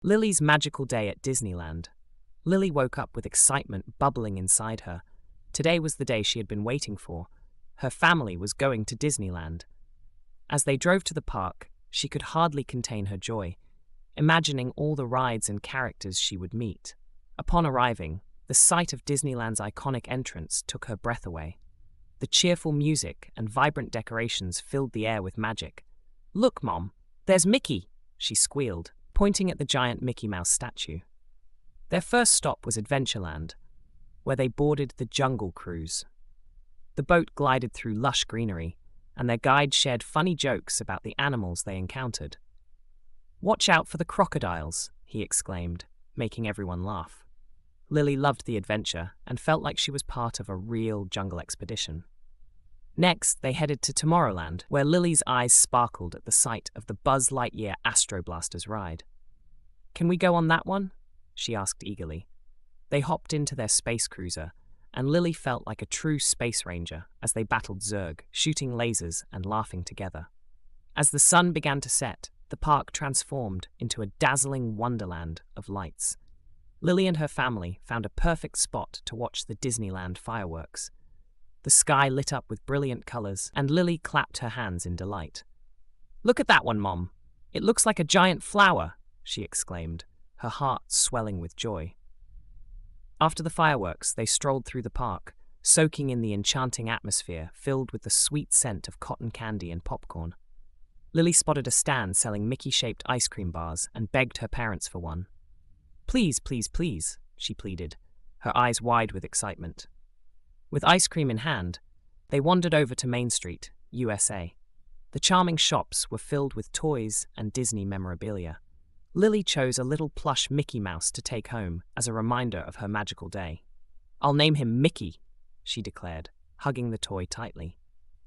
Lily's magical day at Disneyland. Lily woke up with excitement bubbling inside her. Today was the day she had been waiting for. Her family was going to Disneyland. As they drove to the park, she could hardly contain her joy, imagining all the rides and characters she would meet. Upon arriving, the sight of Disneyland's iconic entrance took her breath away. The cheerful music and vibrant decorations filled the air with magic. "Look, Mom, there's Mickey," she squealed, pointing at the giant Mickey Mouse statue. Their first stop was Adventureland, where they boarded the Jungle Cruise. The boat glided through lush greenery, and their guide shared funny jokes about the animals they encountered. "Watch out for the crocodiles," he exclaimed, making everyone laugh. Lily loved the adventure and felt like she was part of a real jungle expedition. Next, they headed to Tomorrowland, where Lily's eyes sparkled at the sight of the Buzz Lightyear Astro Blasters ride. "Can we go on that one?" she asked eagerly. They hopped into their space cruiser, and Lily felt like a true space ranger as they battled Zurg, shooting lasers and laughing together. As the sun began to set, the park transformed into a dazzling wonderland of lights. Lily and her family found a perfect spot to watch the Disneyland fireworks. The sky lit up with brilliant colors, and Lily clapped her hands in delight. "Look at that one, Mom. It looks like a giant flower," she exclaimed, her heart swelling with joy. After the fireworks, they strolled through the park, soaking in the enchanting atmosphere filled with the sweet scent of cotton candy and popcorn. Lily spotted a stand selling Mickey-shaped ice cream bars and begged her parents for one. "Please, please, please," she pleaded, her eyes wide with excitement. With ice cream in hand, they wandered over to Main Street, USA. The charming shops were filled with toys and Disney memorabilia. Lily chose a little plush Mickey Mouse to take home as a reminder of her magical day. "I'll name him Mickey," she declared, hugging the toy tightly.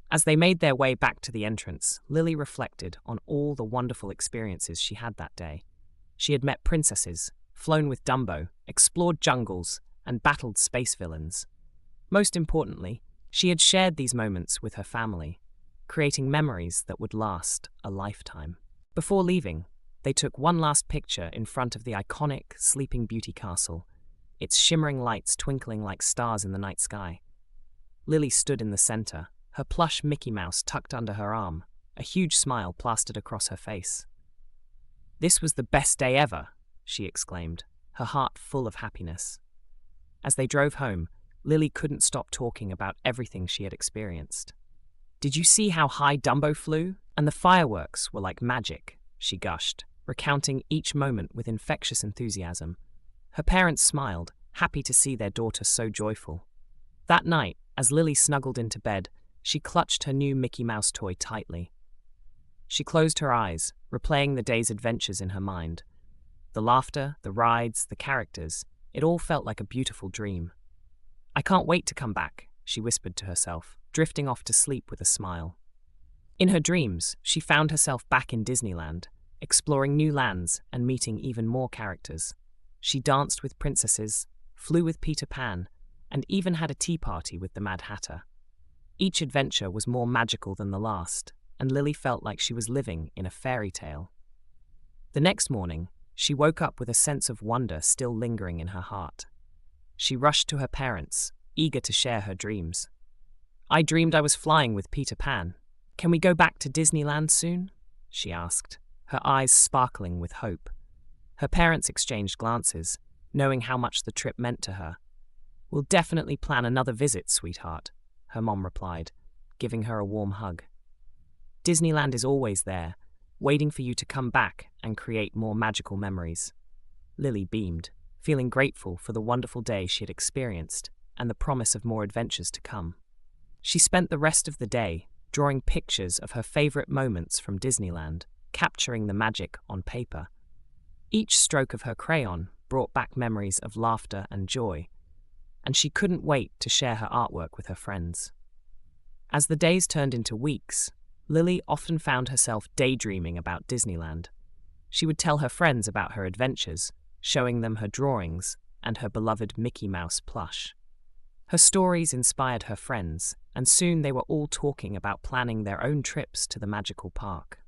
As they made their way back to the entrance, Lily reflected on all the wonderful experiences she had that day. She had met princesses, flown with Dumbo, explored jungles, and battled space villains. Most importantly, she had shared these moments with her family, creating memories that would last a lifetime. Before leaving, they took one last picture in front of the iconic Sleeping Beauty castle, its shimmering lights twinkling like stars in the night sky. Lily stood in the center, her plush Mickey Mouse tucked under her arm, a huge smile plastered across her face. "This was the best day ever," she exclaimed, her heart full of happiness. As they drove home, Lily couldn't stop talking about everything she had experienced. "Did you see how high Dumbo flew? And the fireworks were like magic," she gushed, recounting each moment with infectious enthusiasm. Her parents smiled, happy to see their daughter so joyful. That night, as Lily snuggled into bed, she clutched her new Mickey Mouse toy tightly. She closed her eyes, replaying the day's adventures in her mind. The laughter, the rides, the characters, it all felt like a beautiful dream. "I can't wait to come back," she whispered to herself, drifting off to sleep with a smile. In her dreams, she found herself back in Disneyland, exploring new lands and meeting even more characters. She danced with princesses, flew with Peter Pan, and even had a tea party with the Mad Hatter. Each adventure was more magical than the last, and Lily felt like she was living in a fairy tale. The next morning, she woke up with a sense of wonder still lingering in her heart. She rushed to her parents, eager to share her dreams. "I dreamed I was flying with Peter Pan. Can we go back to Disneyland soon?" she asked, her eyes sparkling with hope. Her parents exchanged glances, knowing how much the trip meant to her. "We'll definitely plan another visit, sweetheart," her mom replied, giving her a warm hug. "Disneyland is always there, waiting for you to come back and create more magical memories." Lily beamed, feeling grateful for the wonderful day she had experienced and the promise of more adventures to come. She spent the rest of the day drawing pictures of her favorite moments from Disneyland, capturing the magic on paper. Each stroke of her crayon brought back memories of laughter and joy, and she couldn't wait to share her artwork with her friends. As the days turned into weeks, Lily often found herself daydreaming about Disneyland. She would tell her friends about her adventures, showing them her drawings and her beloved Mickey Mouse plush. Her stories inspired her friends, and soon they were all talking about planning their own trips to the magical park.